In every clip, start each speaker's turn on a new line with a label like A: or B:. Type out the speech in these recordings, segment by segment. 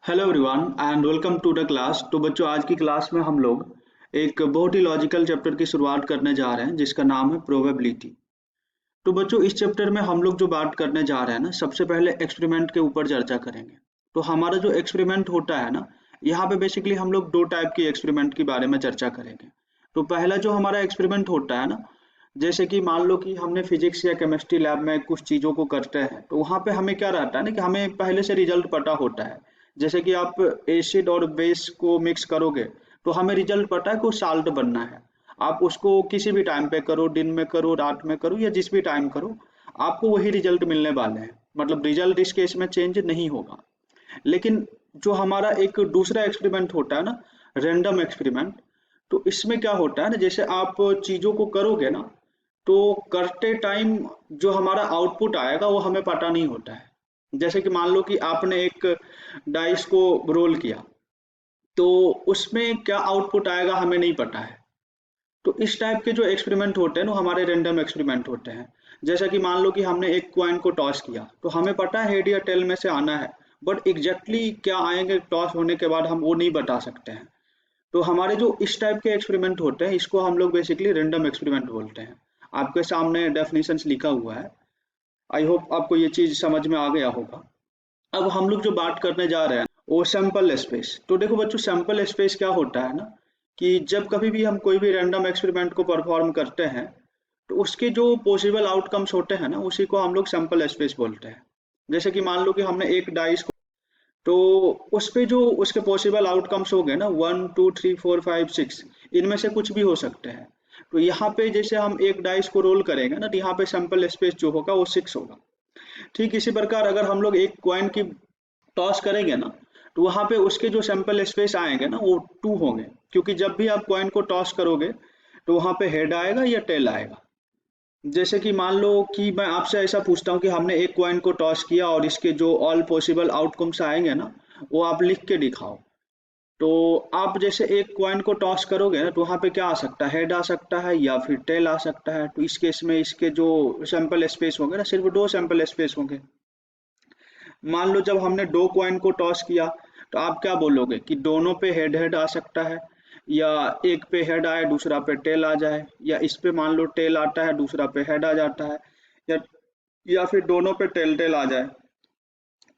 A: Hello everyone and welcome to the class. तो बच्चों, आज की क्लास में हम लोग एक बहुत ही लॉजिकल चैप्टर की शुरुआत करने जा रहे हैं जिसका नाम है प्रोबेबिलिटी। तो बच्चों, इस चैप्टर में हम लोग जो बात करने जा रहे हैं ना, सबसे पहले एक्सपेरिमेंट के ऊपर चर्चा करेंगे। तो हमारा जो एक्सपेरिमेंट होता है ना, यहाँ पे बेसिकली हम लोग दो टाइप की एक्सपेरिमेंट के बारे में चर्चा करेंगे। तो पहला जो हमारा एक्सपेरिमेंट होता है ना, जैसे कि मान लो कि हमने फिजिक्स या केमिस्ट्री लैब में कुछ चीज़ों को करते हैं, तो वहाँ पे हमें क्या रहता है ना कि हमें पहले से रिजल्ट पता होता है। जैसे कि आप एसिड और बेस को मिक्स करोगे तो हमें रिजल्ट पता है कि वो साल्ट बनना है। आप उसको किसी भी टाइम पे करो, दिन में करो, रात में करो या जिस भी टाइम करो, आपको वही रिजल्ट मिलने वाले हैं। मतलब रिजल्ट इस केस में चेंज नहीं होगा। लेकिन जो हमारा एक दूसरा एक्सपेरिमेंट होता है ना, रैंडम एक्सपेरिमेंट, तो इसमें क्या होता है ना, जैसे आप चीज़ों को करोगे ना, तो करते टाइम जो हमारा आउटपुट आएगा वो हमें पता नहीं होता है। जैसे कि मान लो कि आपने एक डाइस को रोल किया, तो उसमें क्या आउटपुट आएगा हमें नहीं पता है। तो इस टाइप के जो एक्सपेरिमेंट होते हैं ना, हमारे रैंडम एक्सपेरिमेंट होते हैं। जैसा कि मान लो कि हमने एक कॉइन को टॉस किया, तो हमें पता है हेड या टेल में से आना है, बट एग्जैक्टली क्या आएंगे टॉस होने के बाद हम वो नहीं बता सकते हैं। तो हमारे जो इस टाइप के एक्सपेरिमेंट होते हैं, इसको हम लोग बेसिकली रैंडम एक्सपेरिमेंट बोलते हैं। आपके सामने डेफिनेशंस लिखा हुआ है। आई होप आपको ये चीज समझ में आ गया होगा। अब हम लोग जो बात करने जा रहे हैं वो सैंपल स्पेस। तो देखो बच्चों, सैंपल स्पेस क्या होता है ना, कि जब कभी भी हम कोई भी रैंडम एक्सपेरिमेंट को परफॉर्म करते हैं, तो उसके जो पॉसिबल आउटकम्स होते हैं ना, उसी को हम लोग सैंपल स्पेस बोलते हैं। जैसे कि मान लो कि हमने एक डाइस को, तो उस पे जो उसके पॉसिबल आउटकम्स हो गए ना, 1 2 3 4 5 6, इनमें से कुछ भी हो सकते हैं। तो यहाँ पे जैसे हम एक डाइस को रोल करेंगे ना, तो यहाँ पे सैंपल स्पेस जो होगा वो 6 होगा। ठीक इसी प्रकार अगर हम लोग एक कॉइन की टॉस करेंगे ना, तो वहां पे उसके जो सैंपल स्पेस आएंगे ना वो 2 होंगे। क्योंकि जब भी आप कॉइन को टॉस करोगे, तो वहां पे हेड आएगा या टेल आएगा। जैसे कि मान लो कि मैं आपसे ऐसा पूछता हूँ कि हमने एक कॉइन को टॉस किया और इसके जो ऑल पॉसिबल आउटकम्स आएंगे ना, वो आप लिख के दिखाओ। तो आप जैसे एक कॉइन को टॉस करोगे ना, तो वहां पे क्या आ सकता है, हेड आ सकता है या फिर टेल आ सकता है। तो इस केस में इसके जो सैंपल स्पेस होंगे ना, सिर्फ 2 सैंपल स्पेस होंगे। मान लो जब हमने दो कॉइन को टॉस किया, तो आप क्या बोलोगे कि दोनों पे हेड हेड आ सकता है, या एक पे हेड आए दूसरा पे टेल आ जाए, या इस पे मान लो टेल आता है दूसरा पे हेड आ जाता है, या फिर दोनों पे टेल टेल आ जाए।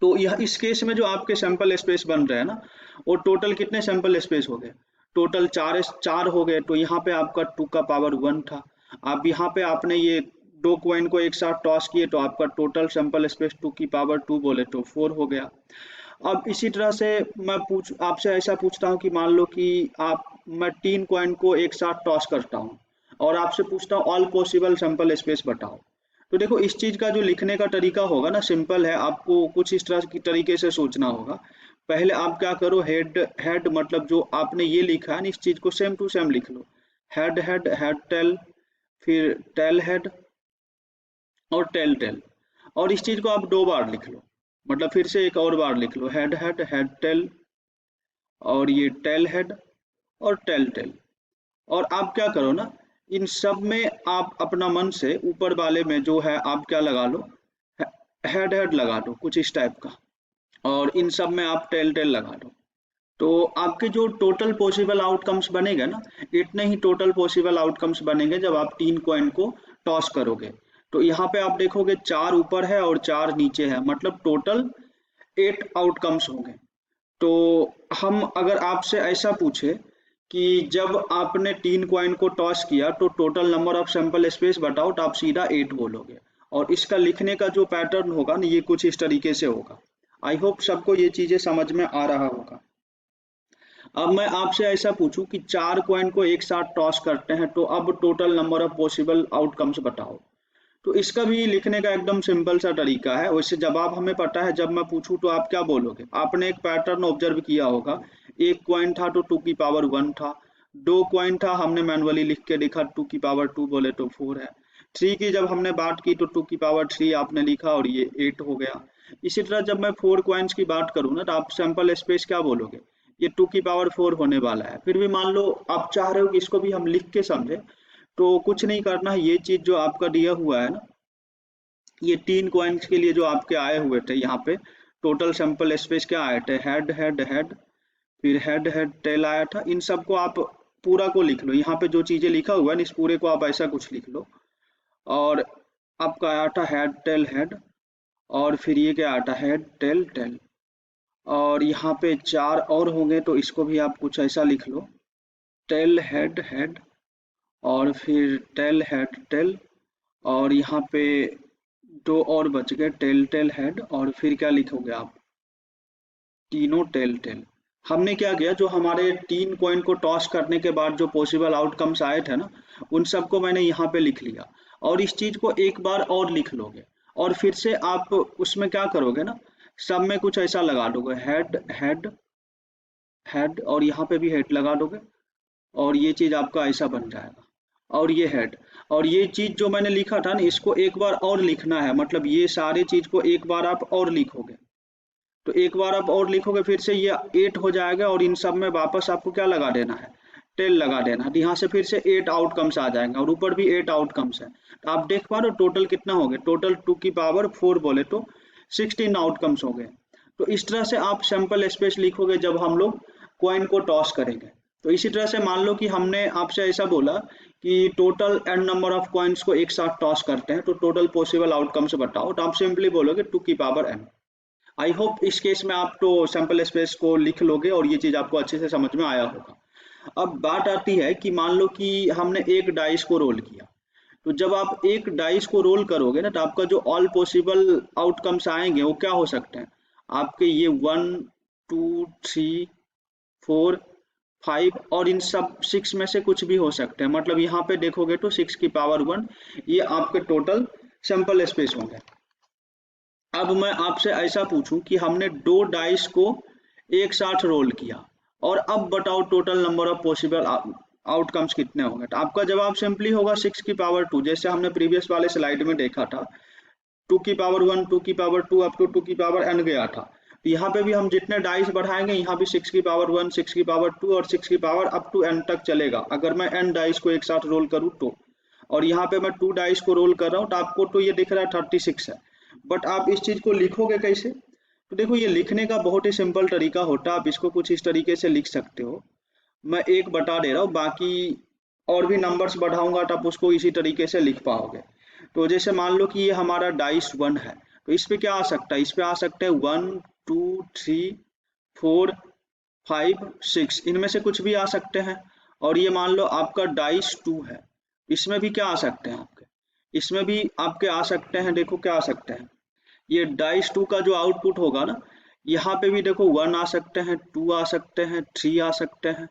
A: तो यह इस केस में जो आपके सैंपल स्पेस बन रहे हैं ना, वो टोटल कितने सैंपल स्पेस हो गए, टोटल चार चार हो गए। तो यहाँ पे आपका 2 का पावर 1 था। अब यहाँ पे आपने ये दो कॉइन को एक साथ टॉस किए, तो आपका टोटल सैंपल स्पेस 2 की पावर 2 बोले तो 4 हो गया। अब इसी तरह से मैं पूछ आपसे ऐसा पूछता हूँ कि मान लो कि आप मैं 3 कॉइन को एक साथ टॉस करता हूँ और आपसे पूछता हूँ ऑल पॉसिबल सैंपल स्पेस बताओ। तो देखो, इस चीज का जो लिखने का तरीका होगा ना, सिंपल है। आपको कुछ इस तरह की तरीके से सोचना होगा। पहले आप क्या करो, हेड हेड मतलब जो आपने ये लिखा है ना, इस चीज को सेम टू सेम लिख लो। हेड हेड हेड टेल, फिर टेल हेड और टेल टेल। और इस चीज को आप 2 बार लिख लो। मतलब फिर से एक और बार लिख लो, हेड हेड हेड टेल, और ये टेल हेड और टेल टेल। और आप क्या करो ना, इन सब में आप अपना मन से ऊपर वाले में जो है आप क्या लगा लो, हेड हेड लगा दो कुछ इस टाइप का, और इन सब में आप टेल टेल लगा दो। तो आपके जो टोटल पॉसिबल आउटकम्स बनेगा ना, इतने ही टोटल पॉसिबल आउटकम्स बनेंगे जब आप 3 कॉइन को टॉस करोगे। तो यहाँ पे आप देखोगे 4 ऊपर है और 4 नीचे है, मतलब टोटल 8 आउटकम्स होंगे। तो हम अगर आपसे ऐसा पूछे कि जब आपने 3 कॉइन को टॉस किया तो total number of sample space बताओ, तो आप सीधा 8 बोलोगे। और इसका लिखने का जो पैटर्न होगा ना, ये कुछ इस तरीके से होगा। आई होप सबको ये चीजें समझ में आ रहा होगा। अब मैं आपसे ऐसा पूछूं कि 4 कॉइन को एक साथ टॉस करते हैं, तो अब total number of possible outcomes बताओ। तो इसका भी लिखने का एकदम सिंपल सा तरीका है। वैसे जवाब हमें पता है, जब मैं पूछूं तो आप क्या बोलोगे। आपने एक पैटर्न ऑब्जर्व किया होगा, एक कॉइन था तो 2 की पावर 1 था, 2 कॉइन था हमने मैनुअली लिख के लिखा, 2 की पावर 2 बोले तो 4 है। 3 की जब हमने बात की तो 2 की पावर 3 आपने लिखा और ये 8 हो गया। इसी तरह जब मैं 4 कॉइन्स की बात करूँ ना, तो आप सैंपल स्पेस क्या बोलोगे, ये 2 की पावर 4 होने वाला है। फिर भी मान लो आप चाह रहे हो कि इसको भी हम लिख के समझे, तो कुछ नहीं करना है। ये चीज जो आपका दिया हुआ है ना, ये 3 कॉइन्स के लिए जो आपके आए हुए थे यहाँ पे, टोटल सैंपल स्पेस क्या आया था, हेड हेड हेड, फिर हेड हेड टेल आया था। इन सबको आप पूरा को लिख लो, यहाँ पे जो चीजें लिखा हुआ है इस पूरे को आप ऐसा कुछ लिख लो। और आपका आया था हेड टेल हेड, और फिर ये क्या आया था, हेड टेल टेल। और यहाँ पे 4 और होंगे तो इसको भी आप कुछ ऐसा लिख लो, टेल हेड हेड, और फिर टेल हेड टेल, और यहाँ पे 2 और बच गए, टेल टेल हेड, और फिर क्या लिखोगे आप, तीनों टेल टेल। हमने क्या किया, जो हमारे 3 कॉइन को टॉस करने के बाद जो पॉसिबल आउटकम्स आए थे ना, उन सबको मैंने यहाँ पे लिख लिया। और इस चीज को एक बार और लिख लोगे, और फिर से आप उसमें क्या करोगे ना, सब में कुछ ऐसा लगा दोगे, हेड हेड हेड, और यहाँ पे भी हेड लगा दोगे, और ये चीज आपका ऐसा बन जाएगा, और ये हेड। और ये चीज जो मैंने लिखा था ना, इसको एक बार और लिखना है, मतलब ये सारे चीज को एक बार आप और लिखोगे। तो एक बार आप और लिखोगे, फिर से ये 8 हो जाएगा, और इन सब में वापस आपको क्या लगा देना है, टेल लगा देना है। तो यहाँ से फिर से 8 आउटकम्स आ जाएंगे, और ऊपर भी 8 आउटकम्स है। तो आप देख पा रहे हो टोटल कितना हो गया, टोटल 2 की पावर 4 बोले तो 16 आउटकम्स हो गए। तो इस तरह से आप सैंपल स्पेस लिखोगे जब हम लोग कॉइन को टॉस करेंगे। तो इसी तरह से मान लो कि हमने आपसे ऐसा बोला कि total n number of coins को एक साथ टॉस करते हैं, तो टोटल पॉसिबल आउटकम्स बताओ। तो आप सिंपली बोलोगे 2 की पावर n। आई होप इस केस में आप तो सैंपल स्पेस को लिख लोगे और ये चीज आपको अच्छे से समझ में आया होगा। अब बात आती है कि मान लो कि हमने एक डाइस को रोल किया। तो जब आप एक डाइस को रोल करोगे ना, तो आपका जो ऑल पॉसिबल आउटकम्स आएंगे वो क्या हो सकते हैं, आपके ये 1 2 3 4 5, और इन सब 6 में से कुछ भी हो सकते हैं। मतलब यहाँ पे देखोगे तो 6 की पावर 1 ये आपके टोटल सैंपल स्पेस होंगे। अब मैं आपसे ऐसा पूछूं कि हमने 2 डाइस को एक साथ रोल किया, और अब बताओ total number of possible outcomes कितने होंगे। तो आपका जवाब सिंपली होगा 6 की पावर 2, जैसे हमने प्रीवियस वाले स्लाइड में देखा था, 2 की पावर 1, 2 की पावर 2, अप टू 2 की पावर n गया था। तो यहाँ पे भी हम जितने डाइस बढ़ाएंगे, यहाँ भी 6 की पावर 1, 6 की पावर 2 और 6 की पावर अप टू n तक चलेगा, अगर मैं n डाइस को एक साथ रोल करूँ तो। और यहाँ पे मैं 2 डाइस को रोल कर रहा हूँ, तो आपको तो ये दिख रहा है 36 है, बट आप इस चीज को लिखोगे कैसे। तो देखो, ये लिखने का बहुत ही सिंपल तरीका होता है। आप इसको कुछ इस तरीके से लिख सकते हो, मैं एक बता दे रहा हूँ, बाकी और भी नंबर्स बढ़ाऊंगा तो आप उसको इसी तरीके से लिख पाओगे। तो जैसे मान लो कि ये हमारा डाइस 1 है, तो इस पे क्या आ सकता है, इस पे आ सकते हैं 1 2 3 4 5 6, इनमें से कुछ भी आ सकते हैं। और ये मान लो आपका डाइस 2 है, इसमें भी क्या आ सकते हैं आपके, इसमें भी आपके आ सकते हैं, देखो क्या आ सकते हैं, ये डाइस 2 का जो आउटपुट होगा ना, यहाँ पे भी देखो 1 आ सकते हैं, 2 आ सकते हैं, 3 आ सकते हैं,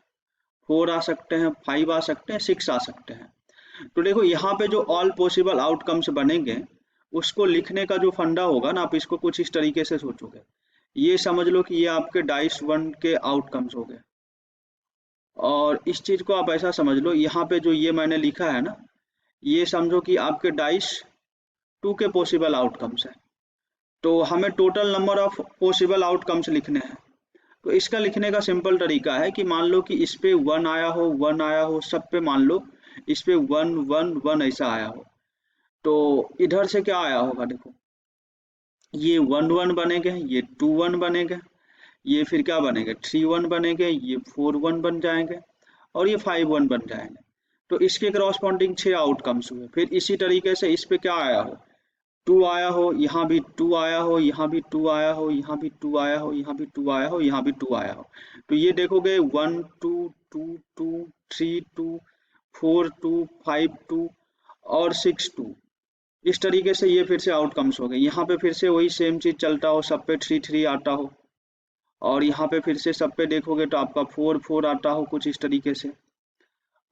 A: 4 आ सकते हैं, 5 आ सकते हैं, 6 आ सकते हैं। तो देखो यहाँ पे जो ऑल पॉसिबल आउटकम्स बनेंगे, उसको लिखने का जो फंडा होगा ना, आप इसको कुछ इस तरीके से सोचोगे, ये समझ लो कि ये आपके डाइस 1 के आउटकम्स हो गए। और इस चीज को आप ऐसा समझ लो, यहाँ पे जो ये मैंने लिखा है ना, ये समझो कि आपके डाइस 2 के पॉसिबल आउटकम्स है। तो हमें total number of possible outcomes लिखने हैं। तो इसका लिखने का सिंपल तरीका है कि मान लो कि इस पे 1 आया हो, 1 आया हो, सब पे मान लो इस पे 1 1 1 ऐसा आया हो, तो इधर से क्या आया होगा, देखो ये 1 1 बनेंगे, ये 2 1 बनेंगे, ये फिर क्या बनेंगे, 3 1 बनेंगे, ये 4 1 बन जाएंगे, और ये 5 1 बन जाएंगे। तो इसके करस्पॉन्डिंग 6 आउटकम्स हुए। फिर इसी तरीके से इस पे क्या आया हो, 2 आया हो, यहाँ भी 2 आया हो, यहाँ भी 2 आया हो, यहाँ भी 2 आया हो, यहाँ भी 2 आया हो, यहाँ भी 2 आया हो। तो ये देखोगे 1 2 2 2 3 2 4 2 5 2 और 6 2, इस तरीके से ये फिर से आउटकम्स हो गए। यहाँ पे फिर से वही सेम चीज चलता हो, सब पे 3 3 आता हो, और यहाँ पे फिर से सब पे देखोगे तो आपका 4 4 आता हो कुछ इस तरीके से।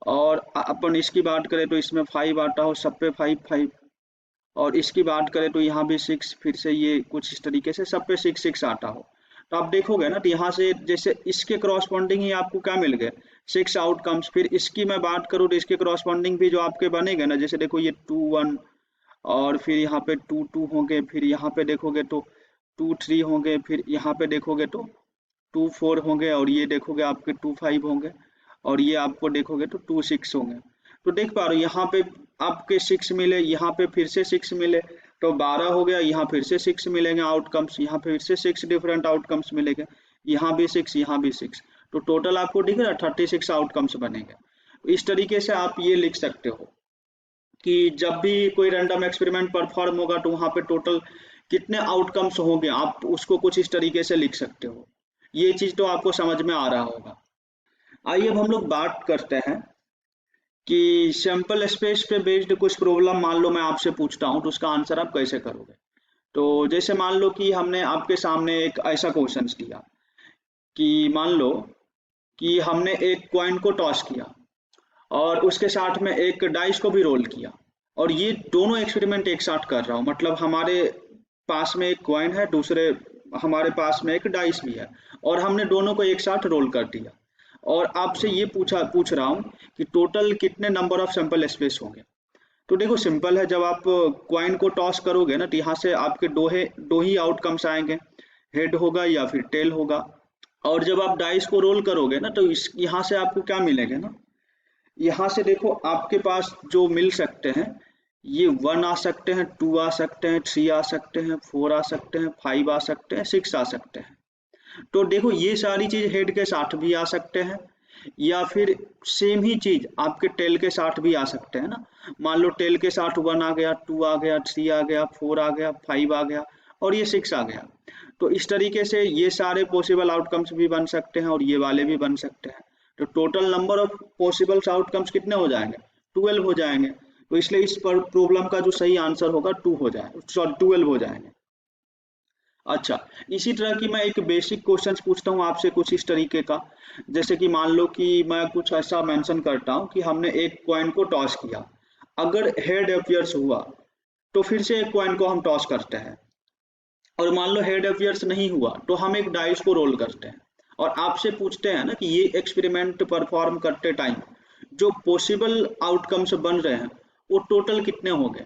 A: और अपन इसकी बात करें तो इसमें 5 आता हो, सब पे 5 5। और इसकी बात करें तो यहाँ भी 6, फिर से ये कुछ इस तरीके से सब पे 6 6 आता हो। तो आप देखोगे ना, तो यहाँ से जैसे इसके क्रॉसपॉन्डिंग ही आपको क्या मिल गए, 6 आउटकम्स। फिर इसकी मैं बात करूँ तो इसके क्रॉसपॉन्डिंग भी जो आपके बनेंगे ना, जैसे देखो ये 2 1, और फिर यहाँ पे 2 2 होंगे, फिर यहाँ पे देखोगे तो 2 3 होंगे, फिर यहाँ पे देखोगे तो 2 4 होंगे, और ये देखोगे आपके 2 5 होंगे, और ये आपको देखोगे तो 2 6 होंगे। तो देख पा रहे हो यहाँ पे आपके 6 मिले, यहाँ पे फिर से 6 मिले, तो 12 हो गया, यहाँ फिर से 6 मिलेंगे आउटकम्स, यहाँ फिर से 6 डिफरेंट आउटकम्स मिलेंगे, यहाँ भी 6, यहाँ भी 6, तो टोटल आपको दिख रहा है 36 आउटकम्स बनेंगे। तो इस तरीके से आप ये लिख सकते हो कि जब भी कोई रैंडम एक्सपेरिमेंट परफॉर्म होगा तो वहाँ पे टोटल कितने आउटकम्स होंगे, आप उसको कुछ इस तरीके से लिख सकते हो। ये चीज तो आपको समझ में आ रहा होगा। आइए अब हम लोग बात करते हैं कि सैंपल स्पेस पे बेस्ड कुछ प्रॉब्लम मान लो मैं आपसे पूछता हूँ तो उसका आंसर आप कैसे करोगे। तो जैसे मान लो कि हमने आपके सामने एक ऐसा क्वेश्चन दिया कि मान लो कि हमने एक कॉइन को टॉस किया और उसके साथ में एक डाइस को भी रोल किया, और ये दोनों एक्सपेरिमेंट एक साथ कर रहा हूँ, मतलब हमारे पास में एक कॉइन है, दूसरे हमारे पास में एक डाइस भी है, और हमने दोनों को एक साथ रोल कर दिया, और आपसे ये पूछ रहा हूँ कि टोटल कितने नंबर ऑफ सैंपल स्पेस होंगे। तो देखो सिंपल है, जब आप कॉइन को टॉस करोगे ना तो यहाँ से आपके दो ही आउटकम्स आएंगे, हेड होगा या फिर टेल होगा। और जब आप डाइस को रोल करोगे ना तो इस यहाँ से आपको क्या मिलेगा ना, यहाँ से देखो आपके पास जो मिल सकते हैं, ये 1 आ सकते हैं, 2 आ सकते हैं, 3 आ सकते हैं, 4 आ सकते हैं, 5 आ सकते हैं, 6 आ सकते हैं। तो देखो ये सारी चीज हेड के साथ भी आ सकते हैं, या फिर सेम ही चीज आपके टेल के साथ भी आ सकते हैं ना। मान लो टेल के साथ 1 आ गया, 2 आ गया, 3 आ गया, 4 आ गया, 5 आ गया, और ये 6 आ गया। तो इस तरीके से ये सारे पॉसिबल आउटकम्स भी बन सकते हैं और ये वाले भी बन सकते हैं। तो total number of possible outcomes कितने हो जाएंगे, 12 हो जाएंगे। तो इसलिए इस पर प्रॉब्लम का जो सही आंसर होगा 2 हो जाए, सॉरी 12 हो जाएंगे। अच्छा, इसी तरह की मैं एक बेसिक क्वेश्चन पूछता हूँ आपसे कुछ इस तरीके का। जैसे कि मान लो कि मैं कुछ ऐसा मेंशन करता हूँ कि हमने एक कॉइन को टॉस किया, अगर हेड अपीयर्स हुआ तो फिर से एक कॉइन को हम टॉस करते हैं, और मान लो हेड अपीयर्स नहीं हुआ तो हम एक डाइस को रोल करते हैं, और आपसे पूछते हैं ना कि ये एक्सपेरिमेंट परफॉर्म करते टाइम जो पॉसिबल आउटकम्स बन रहे हैं वो टोटल कितने होंगे,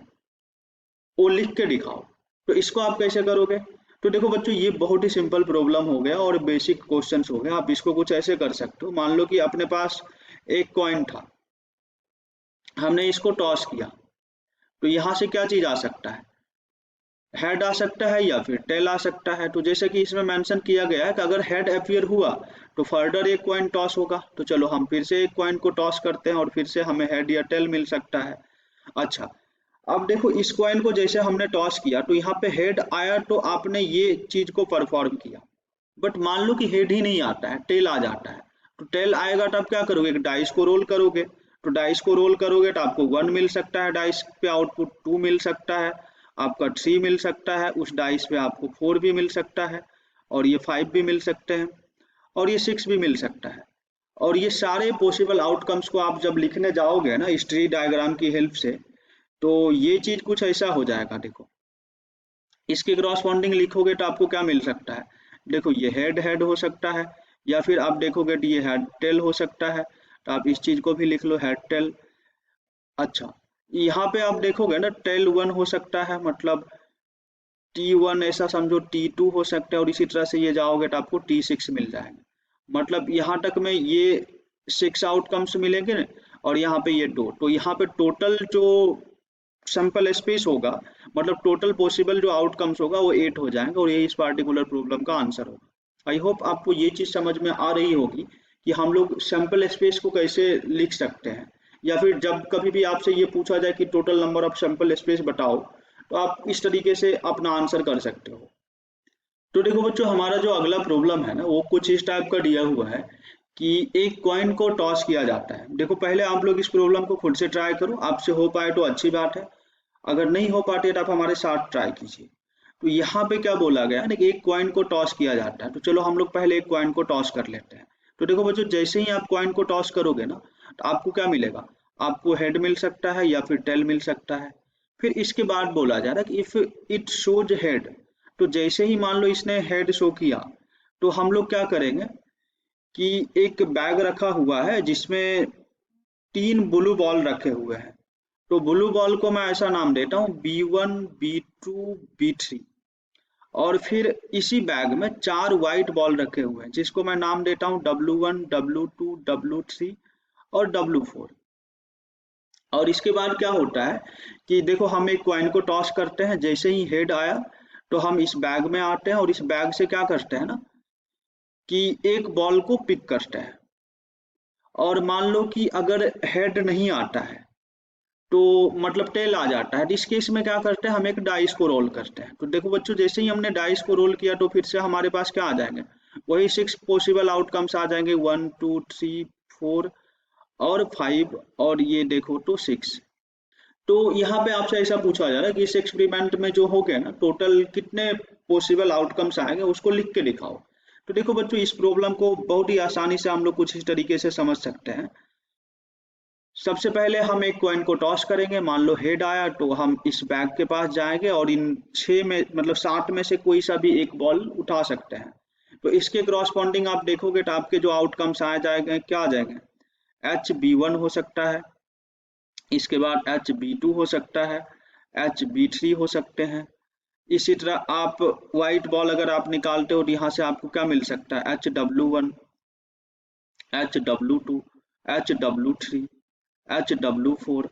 A: वो लिख के दिखाओ। तो इसको आप कैसे करोगे। तो देखो बच्चों, ये बहुत ही सिंपल प्रॉब्लम हो गया और बेसिक क्वेश्चंस हो गए। आप इसको कुछ ऐसे कर सकते हो, मान लो कि अपने पास एक कॉइन था, हमने इसको टॉस किया, तो यहाँ से क्या चीज आ सकता है, हेड आ सकता है या फिर टेल आ सकता है। तो जैसे कि इसमें मेंशन किया गया है कि अगर हेड अपीयर हुआ तो फर्दर एक कॉइन टॉस होगा। तो चलो हम फिर से एक कॉइन को टॉस करते हैं और फिर से हमें हेड या टेल मिल सकता है। अच्छा, अब देखो इस कॉइन को जैसे हमने टॉस किया तो यहाँ पे हेड आया तो आपने ये चीज को परफॉर्म किया, बट मान लो कि हेड ही नहीं आता है, टेल आ जाता है। तो टेल आएगा तो आप क्या करोगे, डाइस को रोल करोगे। तो डाइस को रोल करोगे तो आपको 1 मिल सकता है, डाइस पे आउटपुट 2 मिल सकता है, आपका 3 मिल सकता है, उस डाइस पे आपको 4 भी मिल सकता है, और ये 5 भी मिल सकते हैं, और ये 6 भी मिल सकता है। और ये सारे पॉसिबल आउटकम्स को आप जब लिखने जाओगे ना इस ट्री डायग्राम की हेल्प से, तो ये चीज कुछ ऐसा हो जाएगा। देखो इसके क्रॉसपॉन्डिंग लिखोगे तो आपको क्या मिल सकता है, देखो ये हेड हेड हो सकता है, या फिर आप देखोगे तो ये हेड टेल हो सकता है। तो आप इस चीज को भी लिख लो, हेड टेल। अच्छा, यहाँ पे आप देखोगे ना टेल 1 हो सकता है, मतलब T1 ऐसा समझो, T2 हो सकता है, और इसी तरह से ये जाओगे तो आपको T6 मिल जाएंगे। मतलब यहाँ तक में ये 6 आउटकम्स मिलेंगे ना, और यहाँ पे ये 2। तो यहाँ पे टोटल जो सैंपल स्पेस होगा, मतलब टोटल पॉसिबल जो आउटकम्स होगा वो 8 हो जाएंगे, और यही इस पार्टिकुलर प्रॉब्लम का आंसर होगा। आई होप आपको ये चीज समझ में आ रही होगी कि हम लोग सैंपल स्पेस को कैसे लिख सकते हैं, या फिर जब कभी भी आपसे ये पूछा जाए कि total number of sample space बताओ तो आप इस तरीके से अपना आंसर कर सकते हो। तो देखो बच्चों, हमारा जो अगला प्रॉब्लम है ना वो कुछ इस टाइप का दिया हुआ है कि एक कॉइन को टॉस किया जाता है। देखो पहले आप लोग इस प्रॉब्लम को खुद से ट्राई करो, आपसे हो पाए तो अच्छी बात है, अगर नहीं हो पाते तो आप हमारे साथ ट्राई कीजिए। तो यहाँ पे क्या बोला गया है ना कि एक कॉइन को टॉस किया जाता है। तो चलो हम लोग पहले एक कॉइन को टॉस कर लेते हैं। तो देखो बच्चों, जैसे ही आप कॉइन को टॉस करोगे ना तो आपको क्या मिलेगा, आपको हेड मिल सकता है या फिर टेल मिल सकता है। फिर इसके बाद बोला जा रहा है कि इफ इट शोज हेड, तो जैसे ही मान लो इसने हेड शो किया तो हम लोग क्या करेंगे कि एक बैग रखा हुआ है जिसमें 3 ब्लू बॉल रखे हुए हैं। तो ब्लू बॉल को मैं ऐसा नाम देता हूँ B1, B2, B3, और फिर इसी बैग में 4 व्हाइट बॉल रखे हुए हैं जिसको मैं नाम देता हूँ W1, W2, W3 और W4। और इसके बाद क्या होता है कि देखो हम एक कॉइन को टॉस करते हैं, जैसे ही हेड आया तो हम इस बैग में आते हैं और इस बैग से क्या करते हैं ना कि एक बॉल को पिक करते हैं। और मान लो कि अगर हेड नहीं आता है तो मतलब टेल आ जाता है, तो इस केस में क्या करते हैं हम एक डाइस को रोल करते हैं। तो देखो बच्चों जैसे ही हमने डाइस को रोल किया तो फिर से हमारे पास क्या आ जाएंगे, वही 6 पॉसिबल आउटकम्स आ जाएंगे, 1 2 3 4 और 5 और ये देखो तो 6। तो यहाँ पे आपसे ऐसा पूछा जा रहा है कि इस एक्सपेरिमेंट में जो हो गया ना टोटल कितने पॉसिबल आउटकम्स आएंगे उसको लिख के दिखाओ। तो देखो बच्चों इस प्रॉब्लम को बहुत ही आसानी से हम लोग कुछ इस तरीके से समझ सकते हैं। सबसे पहले हम एक कॉइन को टॉस करेंगे, मान लो हेड आया तो हम इस बैग के पास जाएंगे और इन 6 में मतलब 7 में से कोई सा भी एक बॉल उठा सकते हैं। तो इसके क्रॉसपॉन्डिंग आप देखोगे तो आपके जो आउटकम्स आ जाएंगे क्या आ जाएंगे, एच बी वन हो सकता है, इसके बाद एच बी टू हो सकता है, एच बी थ्री हो सकते हैं। इसी तरह आप व्हाइट बॉल अगर आप निकालते हो तो यहाँ से आपको क्या मिल सकता है, H W one, H W two, H W three, H W four.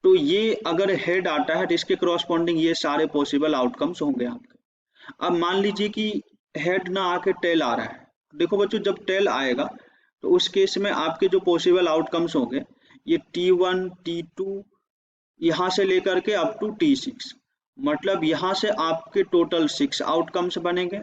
A: तो ये अगर हेड आता है तो इसके क्रॉसपॉन्डिंग ये सारे पॉसिबल आउटकम्स होंगे आपके। अब मान लीजिए कि हेड ना आके टेल आ रहा है, देखो बच्चों जब टेल आएगा तो उस केस में आपके जो पॉसिबल आउटकम्स होंगे ये T1 T2 यहाँ से लेकर के अप टू T6, मतलब यहाँ से आपके टोटल 6 आउटकम्स बनेंगे।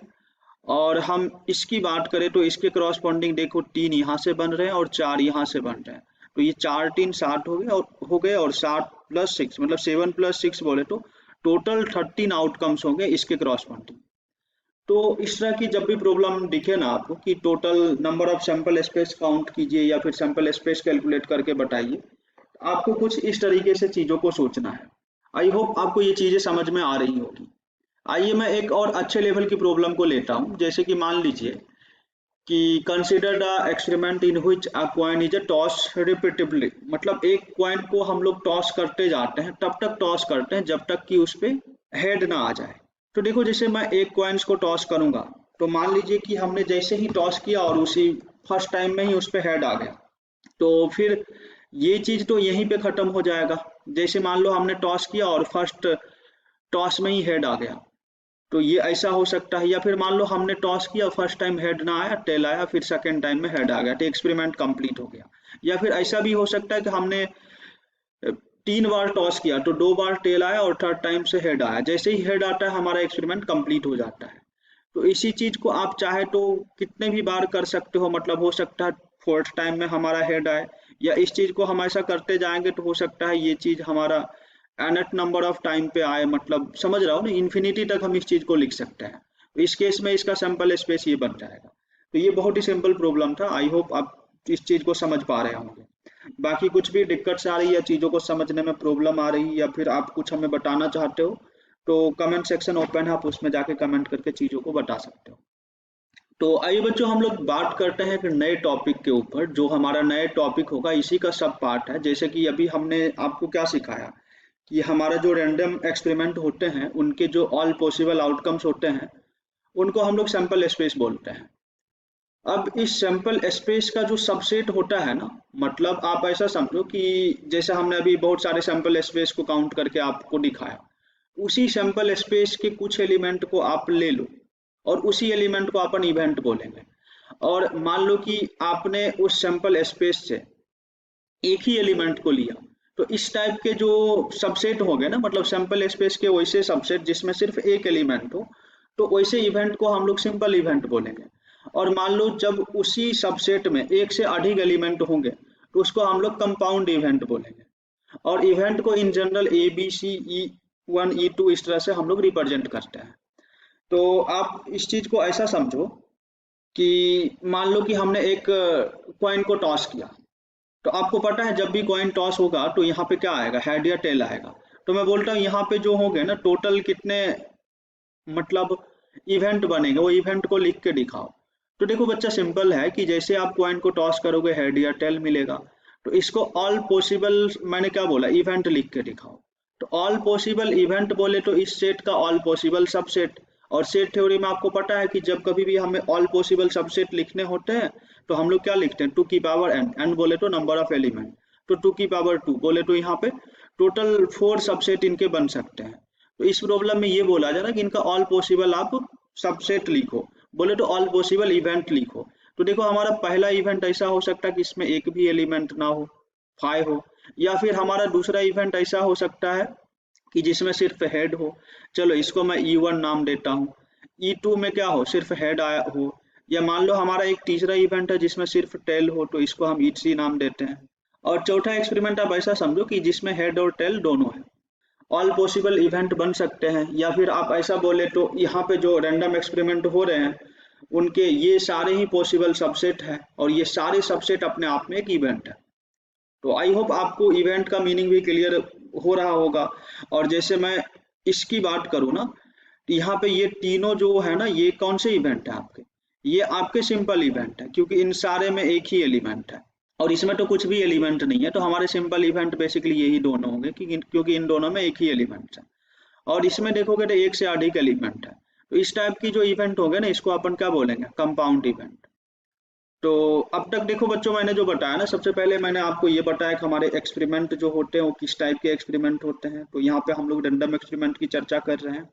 A: और हम इसकी बात करें तो इसके क्रॉसपॉन्डिंग देखो 3 यहाँ से बन रहे हैं और 4 यहाँ से बन रहे हैं। तो ये 4 3 7 हो गए और 7 प्लस 6 मतलब 7 प्लस 6 बोले तो टोटल 13 आउटकम्स होंगे इसके क्रॉसपॉन्डिंग। तो इस तरह की जब भी प्रॉब्लम दिखे ना आपको कि total number of sample space count कीजिए या फिर सैंपल स्पेस कैलकुलेट करके बताइए, आपको कुछ इस तरीके से चीज़ों को सोचना है। आई होप आपको ये चीज़ें समझ में आ रही होगी। आइए मैं एक और अच्छे लेवल की प्रॉब्लम को लेता हूँ, जैसे कि मान लीजिए कि consider the experiment in which a coin is a toss repeatedly, मतलब एक कॉइन को हम लोग टॉस करते जाते हैं, तब तक टॉस करते हैं जब तक कि उस पे हेड ना आ जाए। तो देखो जैसे मैं एक कॉइन्स को टॉस करूंगा तो मान लीजिए कि हमने जैसे ही टॉस किया और उसी फर्स्ट टाइम में ही उस पे हेड आ गया, तो फिर ये चीज तो यहीं पे खत्म हो जाएगा। जैसे मान लो हमने टॉस किया और फर्स्ट टॉस में ही हेड आ गया, तो ये ऐसा हो सकता है। या फिर मान लो हमने टॉस किया फर्स्ट टाइम हेड ना आया, टेल आया, फिर सेकंड टाइम में हेड आ गया, तो एक्सपेरिमेंट कंप्लीट हो गया। या फिर ऐसा भी हो सकता है कि हमने 3 बार टॉस किया तो 2 बार टेल आया और थर्ड टाइम से हेड आया, जैसे ही हेड आता है हमारा एक्सपेरिमेंट कंप्लीट हो जाता है। तो इसी चीज को आप चाहे तो कितने भी बार कर सकते हो, मतलब हो सकता है फोर्थ टाइम में हमारा हेड आए, या इस चीज को हम ऐसा करते जाएंगे तो हो सकता है ये चीज हमारा एनथ नंबर ऑफ टाइम पे आए, मतलब समझ रहा हो ना, इन्फिनिटी तक हम इस चीज को लिख सकते हैं। तो इस केस में इसका सैंपल स्पेस ये बन जाएगा। तो ये बहुत ही सिंपल प्रॉब्लम था, आई होप आप इस चीज को समझ पा रहे होंगे। बाकी कुछ भी दिक्कत आ रही है या चीजों को समझने में प्रॉब्लम आ रही है या फिर आप कुछ हमें बताना चाहते हो तो कमेंट सेक्शन ओपन है, आप उसमें जाके कमेंट करके चीजों को बता सकते हो। तो आइए बच्चों हम लोग बात करते हैं एक नए टॉपिक के ऊपर, जो हमारा नए टॉपिक होगा इसी का सब पार्ट है। जैसे कि अभी हमने आपको क्या सिखाया कि हमारा जो रैंडम एक्सपेरिमेंट होते हैं उनके जो ऑल पॉसिबल आउटकम्स होते हैं उनको हम लोग सैंपल स्पेस बोलते हैं। अब इस सैंपल स्पेस का जो सबसेट होता है ना, मतलब आप ऐसा समझो कि जैसे हमने अभी बहुत सारे सैंपल स्पेस को काउंट करके आपको दिखाया, उसी सैंपल स्पेस के कुछ एलिमेंट को आप ले लो और उसी एलिमेंट को अपन इवेंट बोलेंगे। और मान लो कि आपने उस सैंपल स्पेस से एक ही एलिमेंट को लिया, तो इस टाइप के जो सबसेट हो गए ना, मतलब सैंपल स्पेस के वैसे सबसेट जिसमें सिर्फ एक एलिमेंट हो, तो वैसे इवेंट को हम लोग सिंपल इवेंट बोलेंगे। और मान लो जब उसी सबसेट में एक से अधिक एलिमेंट होंगे तो उसको हम लोग कंपाउंड इवेंट बोलेंगे। और इवेंट को in general A B C E one E two इस तरह से हम लोग रिप्रेजेंट करते हैं। तो आप इस चीज को ऐसा समझो कि मान लो कि हमने एक कॉइन को टॉस किया, तो आपको पता है जब भी कॉइन टॉस होगा तो यहाँ पे क्या आएगा, हेड या टेल आएगा। तो मैं बोलता हूँ यहाँ पे जो होंगे ना टोटल कितने मतलब इवेंट बनेंगे वो इवेंट को लिख के दिखाओ। तो देखो बच्चा सिंपल है कि जैसे आप कॉइन को टॉस करोगे हेड या टेल मिलेगा, तो इसको ऑल पॉसिबल मैंने क्या बोला इवेंट लिख के दिखाओ। तो ऑल पॉसिबल इवेंट बोले तो इस सेट का ऑल पॉसिबल सबसेट। और सेट थ्योरी में आपको पता है कि जब कभी भी हमें ऑल पॉसिबल सबसेट लिखने होते हैं तो हम लोग क्या लिखते हैं, 2 की पावर n, n बोले तो नंबर ऑफ एलिमेंट। तो 2 की पावर 2 बोले तो यहाँ पे टोटल 4 सबसेट इनके बन सकते हैं। तो इस प्रॉब्लम में ये बोला जा रहा है कि इनका ऑल पॉसिबल आप सबसेट लिखो, बोले तो ऑल पॉसिबल इवेंट लिखो। तो देखो हमारा पहला इवेंट ऐसा हो सकता है कि इसमें एक भी एलिमेंट ना हो, 5 हो, या फिर हमारा दूसरा इवेंट ऐसा हो सकता है कि जिसमें सिर्फ हेड हो, चलो इसको मैं E1 नाम देता हूँ। E2 में क्या हो, सिर्फ हेड आया हो, या मान लो हमारा एक तीसरा इवेंट है जिसमें सिर्फ टेल हो, तो इसको हम E3 नाम देते हैं। और चौथा एक्सपेरिमेंट आप ऐसा समझो कि जिसमें हेड और टेल दोनों है। ऑल पॉसिबल इवेंट बन सकते हैं, या फिर आप ऐसा बोले तो यहाँ पे जो रैंडम एक्सपेरिमेंट हो रहे हैं उनके ये सारे ही पॉसिबल सबसेट है, और ये सारे सबसेट अपने आप में एक इवेंट है। तो आई होप आपको इवेंट का मीनिंग भी क्लियर हो रहा होगा। और जैसे मैं इसकी बात करूँ ना, यहाँ पे ये तीनों जो है ना, ये कौन से इवेंट है आपके, ये आपके सिंपल इवेंट है, क्योंकि इन सारे में एक ही एलिमेंट है और इसमें तो कुछ भी एलिमेंट नहीं है। तो हमारे सिंपल इवेंट बेसिकली यही दोनों होंगे, क्योंकि इन दोनों में एक ही एलिमेंट है। और इसमें देखोगे तो एक से अधिक एलिमेंट है। तो इस टाइप की जो इवेंट होंगे ना, इसको अपन क्या बोलेंगे, कंपाउंड इवेंट। तो अब तक देखो बच्चों, मैंने जो बताया ना, सबसे पहले मैंने आपको ये बताया कि हमारे एक्सपेरिमेंट जो होते हैं वो किस टाइप के एक्सपेरिमेंट होते हैं। तो यहाँ पे हम लोग रैंडम एक्सपेरिमेंट की चर्चा कर रहे हैं।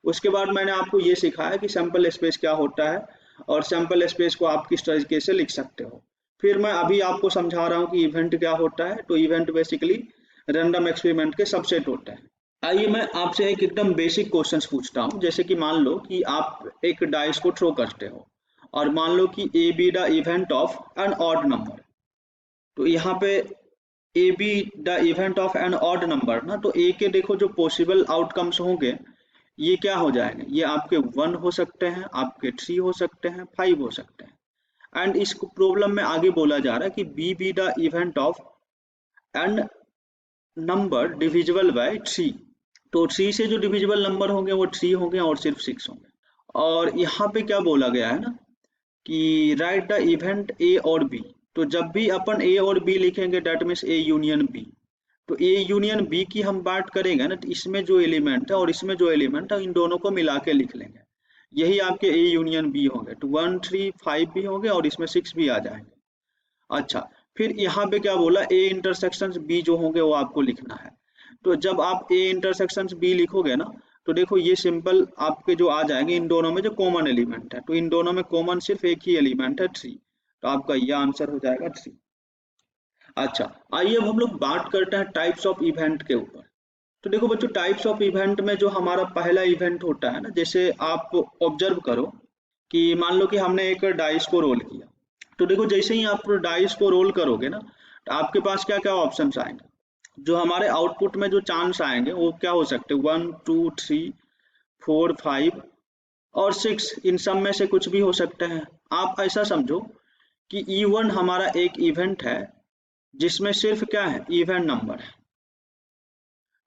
A: उसके बाद मैंने आपको ये सिखाया कि सैंपल स्पेस क्या होता है और सैंपल स्पेस को आप किस तरीके से लिख सकते हो। फिर मैं अभी आपको समझा रहा हूँ कि इवेंट क्या होता है। तो इवेंट बेसिकली रैंडम एक्सपेरिमेंट के सबसेट होते हैं। आइए मैं आपसे एक एकदम बेसिक क्वेश्चंस पूछता हूँ। जैसे कि मान लो कि आप एक डाइस को थ्रो करते हो और मान लो कि A be the event of an odd number. तो यहाँ पे A be the event of an odd number ना, तो ए के देखो जो पॉसिबल आउटकम्स होंगे ये क्या हो जाएंगे, ये आपके 1 हो सकते हैं, आपके 3 हो सकते हैं, 5 हो सकते हैं। एंड इस प्रॉब्लम में आगे बोला जा रहा है कि B be the event of an number divisible by 3। तो 3 से जो डिविजिबल नंबर होंगे वो 3 होंगे और सिर्फ 6 होंगे। और यहाँ पे क्या बोला गया है ना कि राइट द इवेंट ए और बी। तो जब भी अपन ए और बी लिखेंगे that means A union B. तो ए यूनियन बी की हम बात करेंगे ना, तो इसमें जो एलिमेंट है और इसमें जो एलिमेंट है इन दोनों को मिला के लिख लेंगे, यही आपके ए यूनियन बी होंगे। तो 1 3 5 भी होंगे और इसमें 6 भी आ जाएंगे। अच्छा, फिर यहाँ पे क्या बोला, ए इंटरसेक्शन बी जो होंगे वो आपको लिखना है। तो जब आप ए इंटरसेक्शन बी लिखोगे ना, तो देखो ये सिंपल आपके जो आ जाएंगे इन दोनों में जो कॉमन एलिमेंट है। तो इन दोनों में कॉमन सिर्फ एक ही एलिमेंट है 3। तो आपका यह आंसर हो जाएगा 3। अच्छा, आइए अब हम लोग बात करते हैं टाइप्स ऑफ इवेंट के ऊपर। तो देखो बच्चों, टाइप्स ऑफ इवेंट में जो हमारा पहला इवेंट होता है ना, जैसे आप ऑब्जर्व करो कि मान लो कि हमने एक डाइस को रोल किया। तो देखो जैसे ही आप डाइस को रोल करोगे ना, तो आपके पास क्या क्या ऑप्शंस आएंगे, जो हमारे आउटपुट में जो चांस आएंगे वो क्या हो सकते हैं, 1 2 3 4 5 और 6। इन सब में से कुछ भी हो सकते हैं। आप ऐसा समझो कि E1 हमारा एक इवेंट है जिसमें सिर्फ क्या है, इवेंट नंबर है।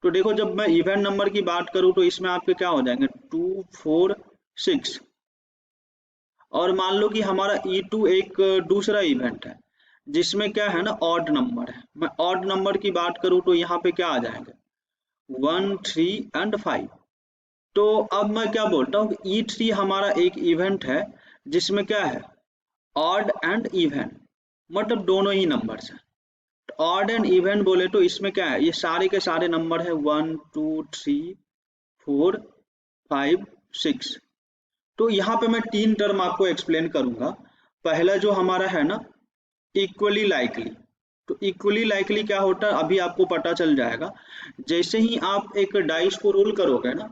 A: तो देखो जब मैं इवेंट नंबर की बात करूं तो इसमें आपके क्या हो जाएंगे, 2 4 6। और मान लो कि हमारा E2 एक दूसरा इवेंट है जिसमें क्या है ना, ऑड नंबर है। मैं ऑड नंबर की बात करूं तो यहाँ पे क्या आ जाएंगे, 1 3 एंड 5। तो अब मैं क्या बोलता हूँ कि E3 हमारा एक इवेंट है जिसमें क्या है, ऑड एंड इवन, मतलब दोनों ही नंबर्स हैं। ऑड एंड इवन बोले तो इसमें क्या है, ये सारे के सारे नंबर है 1 2 3 4 5 6। तो यहाँ पे मैं 3 टर्म आपको एक्सप्लेन करूंगा। पहला जो हमारा है ना, इक्वली लाइकली। तो इक्वली लाइकली क्या होता है अभी आपको पता चल जाएगा। जैसे ही आप एक डाइस को रोल करोगे ना,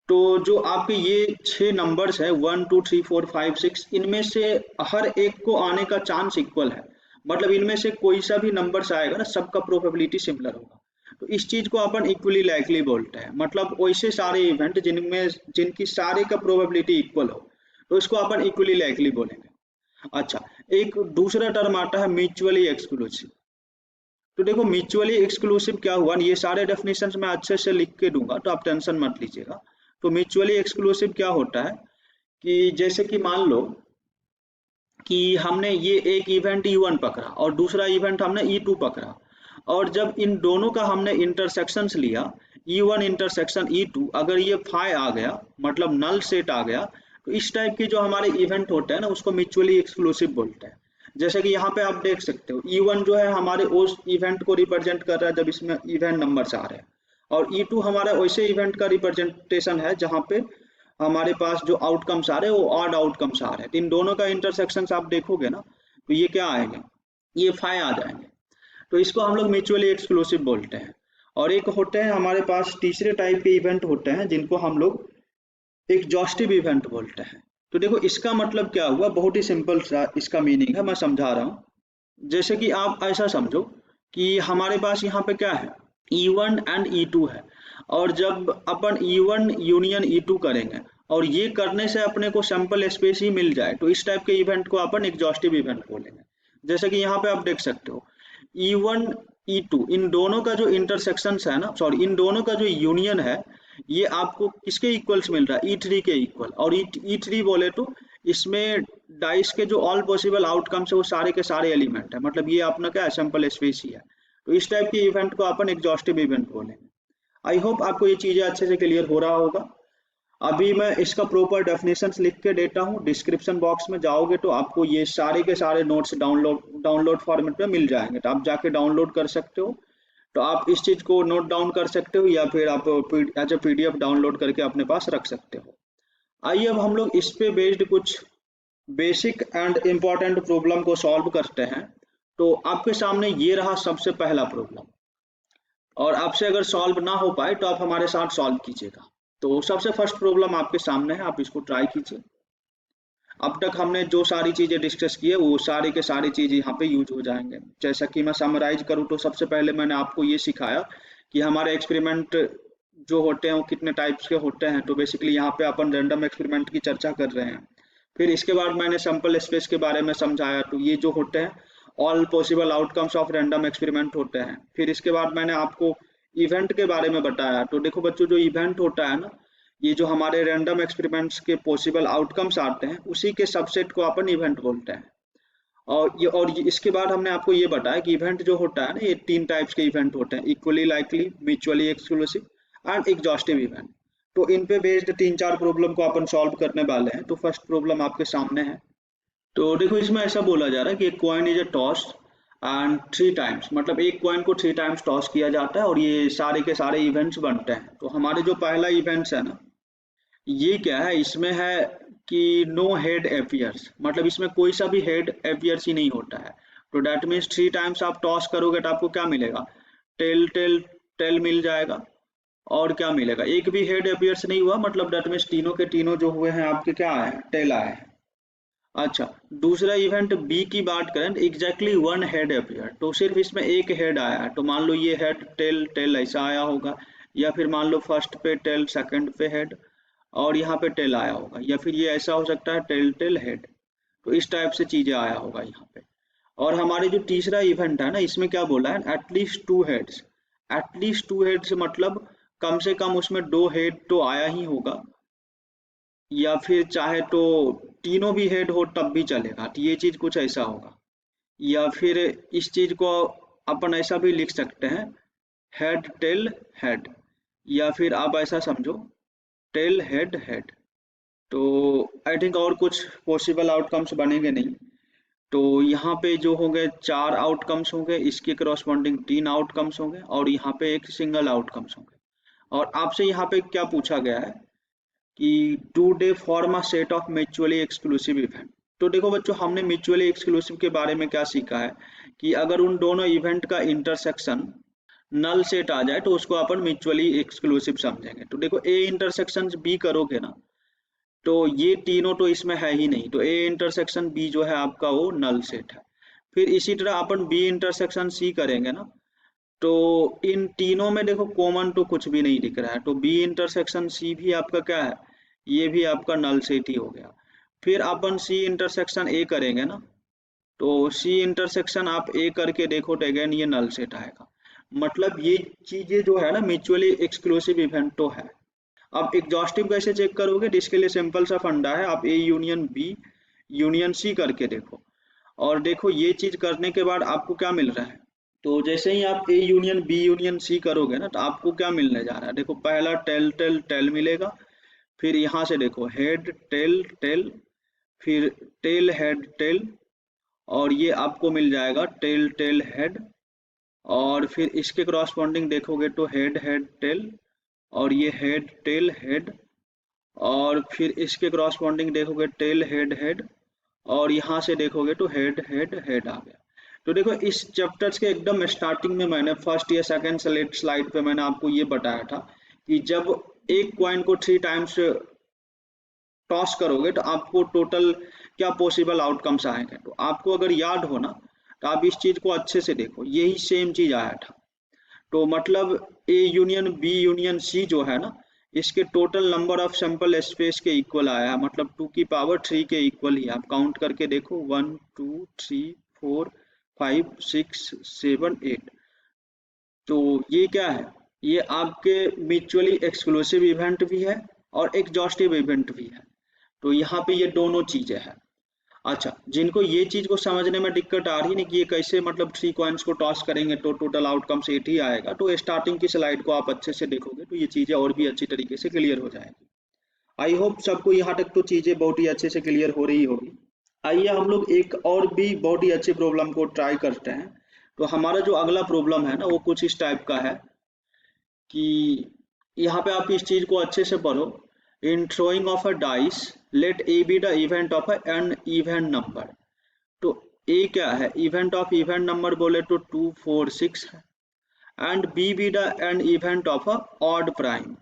A: तो जो आपके ये 6 नंबर्स है 1 2 3 4 5 6, इनमें से हर एक को आने का चांस इक्वल है। मतलब इनमें से कोई सा भी नंबर्स आएगा ना, सबका प्रोबेबिलिटी सिमिलर होगा। तो इस चीज को अपन इक्वली लाइकली बोलते हैं। मतलब वैसे सारे इवेंट जिनमें जिनकी सारे का प्रोबेबिलिटी इक्वल हो, तो इसको अपन इक्वली लाइकली बोलेंगे। अच्छा, एक दूसरा टर्म आता है म्यूचुअली एक्सक्लूसिव। तो देखो म्यूचुअली एक्सक्लूसिव क्या हुआ, ये सारे डेफिनेशंस मैं अच्छे से लिख के दूंगा तो आप टेंशन मत लीजिएगा। तो म्यूचुअली एक्सक्लूसिव क्या होता है कि जैसे कि मान लो कि हमने ये एक इवेंट E1 पकड़ा और दूसरा इवेंट हमने E2 पकड़ा, और जब इन दोनों का हमने इंटरसेक्शंस लिया, E1 इंटरसेक्शन E2, अगर ये फाई आ गया मतलब नल सेट आ गया, तो इस टाइप के जो हमारे इवेंट होते हैं ना उसको म्यूचुअली एक्सक्लूसिव बोलते हैं। जैसे कि यहाँ पे आप देख सकते हो E1 जो है हमारे उस इवेंट को रिप्रेजेंट कर रहा है जब इसमें इवेंट नंबर्स आ रहे हैं, और E2 हमारा वैसे इवेंट का रिप्रेजेंटेशन है जहाँ पे हमारे पास जो आउटकम्स आ रहे हैं वो ऑड आउटकम्स आ रहे हैं। तो इन दोनों का इंटरसेक्शन आप देखोगे ना, तो ये क्या आएंगे, ये फाई आ जाएंगे। तो इसको हम लोग म्यूचुअली एक्सक्लूसिव बोलते हैं। और एक होते हैं हमारे पास तीसरे टाइप के इवेंट होते हैं जिनको हम लोग एग्जॉस्टिव इवेंट बोलते हैं। तो देखो इसका मतलब क्या हुआ, बहुत ही सिंपल सा इसका मीनिंग है, मैं समझा रहा हूँ। जैसे कि आप ऐसा समझो कि हमारे पास यहाँ पे क्या है, E1 एंड E2 है, और जब अपन E1 यूनियन E2 करेंगे और ये करने से अपने को सैंपल स्पेस ही मिल जाए, तो इस टाइप के इवेंट को अपन एग्जॉस्टिव इवेंट बोलेंगे। जैसे कि यहाँ पे आप देख सकते हो E1 E2 इन दोनों का जो इंटरसेक्शन है ना, सॉरी इन दोनों का जो यूनियन है, ये आपको किसके इक्वल्स मिल रहा है, E3 के इक्वल। और E3 बोले तो इसमें डाइस के जो ऑल पॉसिबल आउटकम्स है वो सारे के सारे एलिमेंट है, मतलब ये अपना क्या है, सैंपल स्पेस ही है। तो इस टाइप के इवेंट को अपन एग्जॉस्टिव इवेंट बोलेंगे। आई होप आपको ये चीजें अच्छे से क्लियर हो रहा होगा। अभी मैं इसका प्रॉपर डेफिनेशंस लिख के देता हूँ, डिस्क्रिप्शन बॉक्स में जाओगे तो आपको ये सारे के सारे नोट्स डाउनलोड फॉर्मेट में मिल जाएंगे, तो आप जाके डाउनलोड कर सकते हो। तो आप इस चीज को नोट डाउन कर सकते हो या फिर आप एज ए PDF डाउनलोड करके अपने पास रख सकते हो। आइए अब हम लोग इस पे बेस्ड कुछ बेसिक एंड इम्पोर्टेंट प्रॉब्लम को सॉल्व करते हैं। तो आपके सामने ये रहा सबसे पहला प्रॉब्लम, और आपसे अगर सॉल्व ना हो पाए तो आप हमारे साथ सॉल्व कीजिएगा। तो सबसे फर्स्ट प्रॉब्लम आपके सामने है, आप इसको ट्राई कीजिए। अब तक हमने जो सारी चीजें डिस्कस की है वो सारी के सारी चीज यहाँ पे यूज हो जाएंगे। जैसा कि मैं समराइज करूँ तो सबसे पहले मैंने आपको ये सिखाया कि हमारे एक्सपेरिमेंट जो होते हैं वो कितने टाइप्स के होते हैं। तो बेसिकली यहाँ पे अपन रैंडम एक्सपेरिमेंट की चर्चा कर रहे हैं। फिर इसके बाद मैंने सैंपल स्पेस के बारे में समझाया, तो ये जो होते हैं all possible outcomes of random experiment होते हैं। फिर इसके बाद मैंने आपको इवेंट के बारे में बताया। तो देखो बच्चों, जो इवेंट होता है ना, ये जो हमारे रैंडम एक्सपेरिमेंट्स के पॉसिबल आउटकम्स आते हैं उसी के सबसेट को अपन इवेंट बोलते हैं। इसके बाद हमने आपको ये बताया कि इवेंट जो होता है ना, ये तीन टाइप्स के इवेंट होते हैं, equally likely, mutually exclusive and exhaustive event. तो इन पे बेस्ड तीन चार प्रॉब्लम को अपन सॉल्व करने वाले हैं। तो फर्स्ट प्रॉब्लम आपके सामने है। तो देखो इसमें ऐसा बोला जा रहा है कि एक coin is a toss and 3 times, मतलब एक कॉइन को 3 टाइम्स टॉस किया जाता है और ये सारे के सारे इवेंट्स बनते हैं। तो हमारे जो पहला इवेंट्स है ना, ये क्या है, इसमें है कि नो हेड एपियर्स, मतलब इसमें कोई सा भी हेड एपियर्स ही नहीं होता है। तो डेट मीन्स 3 टाइम्स आप टॉस करोगे तो आपको क्या मिलेगा, टेल टेल टेल मिल जाएगा। और क्या मिलेगा, एक भी हेड अपियर्स नहीं हुआ, मतलब डेट मीन्स तीनों के तीनों जो हुए हैं आपके क्या आए हैं, टेल आए हैं। अच्छा, दूसरा इवेंट बी की बात करें, एग्जैक्टली वन हेड अपियर, तो सिर्फ इसमें एक हेड आया है। तो मान लो ये हेड टेल टेल ऐसा आया होगा, या फिर मान लो फर्स्ट पे टेल सेकंड पे हेड और यहाँ पे टेल आया होगा, या फिर ये ऐसा हो सकता है टेल टेल हेड। तो इस टाइप से चीजें आया होगा यहाँ पे। और हमारे जो तीसरा इवेंट है ना, इसमें क्या बोला है, एटलीस्ट 2 हेड्स। एटलीस्ट 2 हेड्स मतलब कम से कम उसमें 2 हेड तो आया ही होगा, या फिर चाहे तो तीनों भी हेड हो तब भी चलेगा। तो ये चीज कुछ ऐसा होगा। या फिर इस चीज को अपन ऐसा भी लिख सकते हैं, हेड टेल हेड, या फिर आप ऐसा समझो टेल हेड हेड। तो आई थिंक और कुछ पॉसिबल आउटकम्स बनेंगे नहीं। तो यहाँ पे जो होंगे 4 आउटकम्स होंगे, इसके करॉस्पॉन्डिंग 3 आउटकम्स होंगे, और यहाँ पे एक सिंगल आउटकम्स होंगे। और आपसे यहाँ पे क्या पूछा गया है कि do they form a set of mutually exclusive event. तो देखो बच्चों, हमने म्यूचुअली एक्सक्लूसिव के बारे में क्या सीखा है कि अगर उन दोनों इवेंट का इंटरसेक्शन नल सेट आ जाए तो उसको अपन म्यूचुअली एक्सक्लूसिव समझेंगे। तो देखो ए इंटरसेक्शन बी करोगे ना, तो ये तीनों तो इसमें है ही नहीं, तो ए इंटरसेक्शन बी जो है आपका वो नल सेट है। फिर इसी तरह अपन बी इंटरसेक्शन सी करेंगे ना, तो इन तीनों में देखो कॉमन तो कुछ भी नहीं दिख रहा है, तो बी इंटरसेक्शन सी भी आपका क्या है, ये भी आपका नल सेट ही हो गया। फिर अपन सी इंटरसेक्शन ए करेंगे ना, तो सी इंटरसेक्शन आप ए करके देखो तो अगेन ये नल सेट आएगा। मतलब ये चीजें जो है ना म्यूचुअली एक्सक्लूसिव इवेंट तो है। अब एग्जॉस्टिव कैसे चेक करोगे, तो इसके लिए सिंपल सा फंडा है, आप A union B union C करके देखो। और देखो ये चीज करने के बाद आपको क्या मिल रहा है। तो जैसे ही आप A union B union C करोगे ना, तो आपको क्या मिलने जा रहा है, देखो पहला टेल टेल टेल मिलेगा। फिर यहाँ से देखो हेड टेल टेल, फिर टेल हेड टेल, और ये आपको मिल जाएगा टेल टेल हेड, और फिर इसके क्रॉसपॉन्डिंग देखोगे तो हेड हेड टेल, और ये हेड टेल हेड, और फिर इसके क्रॉसपॉन्डिंग देखोगे टेल हेड हेड, और यहाँ से देखोगे तो हेड हेड हेड आ गया। तो देखो इस चैप्टर्स के एकदम स्टार्टिंग में मैंने फर्स्ट या सेकंड स्लाइड पे मैंने आपको ये बताया था कि जब एक कॉइन को 3 टाइम्स टॉस करोगे तो आपको टोटल क्या पॉसिबल आउटकम्स आएंगे। तो आपको अगर याद हो ना तो आप इस चीज को अच्छे से देखो, यही सेम चीज आया था। तो मतलब A union B union C जो है ना, इसके total number of sample space के इक्वल आया है, मतलब 2 की पावर 3 के इक्वल ही। आप काउंट करके देखो 1 2 3 4 5 6 7 8। तो ये क्या है, ये आपके म्यूचुअली एक्सक्लूसिव इवेंट भी है और एग्जॉस्टिव इवेंट भी है। तो यहाँ पे ये दोनों चीजें हैं। अच्छा, जिनको ये चीज को समझने में दिक्कत आ रही है ना कि ये कैसे मतलब 3 कॉइन्स को टॉस करेंगे तो टोटल आउटकम्स 8 ही आएगा, तो स्टार्टिंग की स्लाइड को आप अच्छे से देखोगे तो ये चीजें और भी अच्छी तरीके से क्लियर हो जाएंगी। आई होप सबको यहाँ तक तो चीजें बहुत ही अच्छे से क्लियर हो रही होगी। आइए हम लोग एक और भी बहुत ही अच्छी प्रॉब्लम को ट्राई करते हैं। तो हमारा जो अगला प्रॉब्लम है ना वो कुछ इस टाइप का है कि यहाँ पे आप इस चीज को अच्छे से पढ़ो। In throwing of a dice let A be the event of an even number. तो ए क्या है, इवेंट ऑफ इवेंट नंबर बोले तो 2 4 6 है, and B be the an event of a odd prime.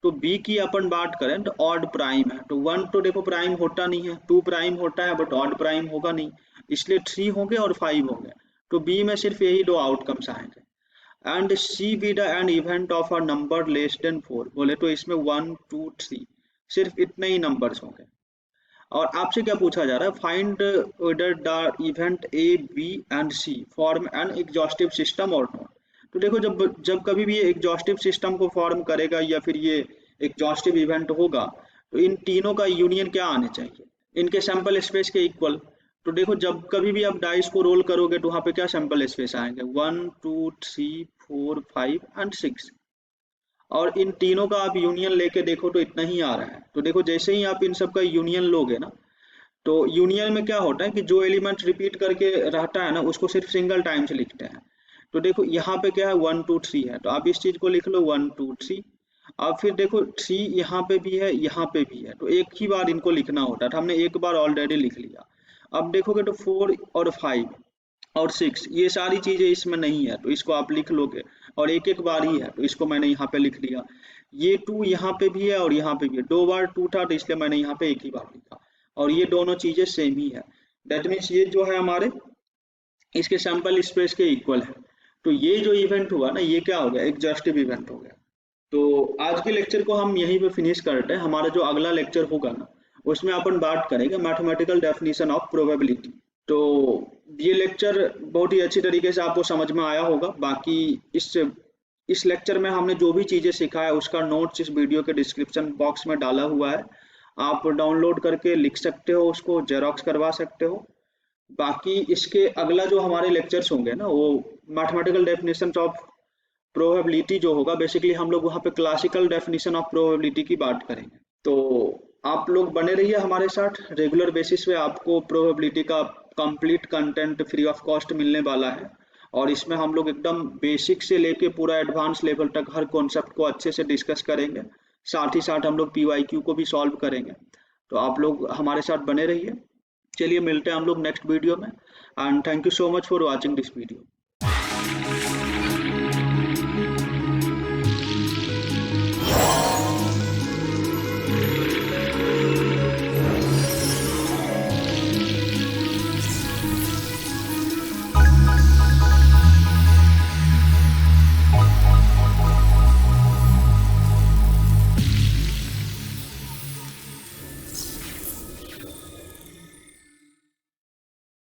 A: तो बी की अपन बात करें तो ऑड प्राइम है, तो 1 तो देखो प्राइम होता नहीं है, 2 प्राइम होता है बट ऑड प्राइम होगा नहीं, इसलिए 3 होंगे और 5 होंगे। तो बी में सिर्फ यही दो आउटकम्स आएंगे। And C be the an event of a number less than 4, बोले तो इसमें 1 2 3 सिर्फ इतने ही नंबर्स होंगे। और आपसे क्या पूछा जा रहा है, find whether the event A B and C form an exhaustive system और नॉट। तो देखो जब जब कभी भी ये एग्जॉस्टिव सिस्टम को फॉर्म करेगा या फिर ये एग्जॉस्टिव इवेंट होगा तो इन तीनों का यूनियन क्या आने चाहिए, इनके सैंपल स्पेस के इक्वल। तो देखो जब कभी भी आप डाइस को रोल करोगे तो वहां पे क्या सैंपल स्पेस आएंगे, 1 2 3 4 5 एंड 6, और इन तीनों का आप यूनियन लेके देखो तो इतना ही आ रहा है। तो देखो जैसे ही आप इन सब का यूनियन लोगे ना, तो यूनियन में क्या होता है कि जो एलिमेंट रिपीट करके रहता है ना उसको सिर्फ सिंगल टाइम से लिखते हैं। तो देखो यहाँ पे क्या है 1 2 3 है, तो आप इस चीज को लिख लो 1 2 3। अब फिर देखो 3 यहाँ पे भी है यहाँ पे भी है, तो एक ही बार इनको लिखना होता था, हमने एक बार ऑलरेडी लिख लिया। अब देखोगे तो 4 और 5 और 6 ये सारी चीजें इसमें नहीं है, तो इसको आप लिख लोगे, और एक एक बार ही है तो इसको मैंने यहाँ पे लिख लिया। ये 2 यहाँ पे भी है और यहाँ पे भी है, 2 बार 2 था तो इसलिए मैंने यहाँ पे एक ही बार लिखा, और ये दोनों चीजें सेम ही है। दैट मीन्स ये जो है हमारे इसके सैंपल स्पेस के इक्वल है। तो ये जो इवेंट हुआ ना ये क्या हो गया, एग्जॉस्टिव इवेंट हो गया। तो आज के लेक्चर को हम यहीं पे फिनिश करते हैं। हमारा जो अगला लेक्चर होगा ना उसमें अपन बात करेंगे मैथमेटिकल डेफिनेशन ऑफ प्रोबेबिलिटी। तो ये लेक्चर बहुत ही अच्छी तरीके से आपको समझ में आया होगा। बाकी इस लेक्चर में हमने जो भी चीज़ें सीखा है उसका नोट्स इस वीडियो के डिस्क्रिप्शन बॉक्स में डाला हुआ है, आप डाउनलोड करके लिख सकते हो, उसको जेरोक्स करवा सकते हो। बाकी इसके अगला जो हमारे लेक्चर्स होंगे ना वो मैथमेटिकल डेफिनेशन ऑफ प्रोबेबिलिटी जो होगा, बेसिकली हम लोग वहाँ पे क्लासिकल डेफिनेशन ऑफ प्रोबेबिलिटी की बात करेंगे। तो आप लोग बने रहिए हमारे साथ, रेगुलर बेसिस पे आपको प्रोबेबिलिटी का complete content free of cost मिलने वाला है, और इसमें हम लोग एकदम बेसिक से लेके पूरा एडवांस लेवल तक हर कॉन्सेप्ट को अच्छे से डिस्कस करेंगे। साथ ही साथ हम लोग PYQ को भी सॉल्व करेंगे। तो आप लोग हमारे साथ बने रहिए। चलिए मिलते हैं हम लोग नेक्स्ट वीडियो में, and thank you so much for watching this video.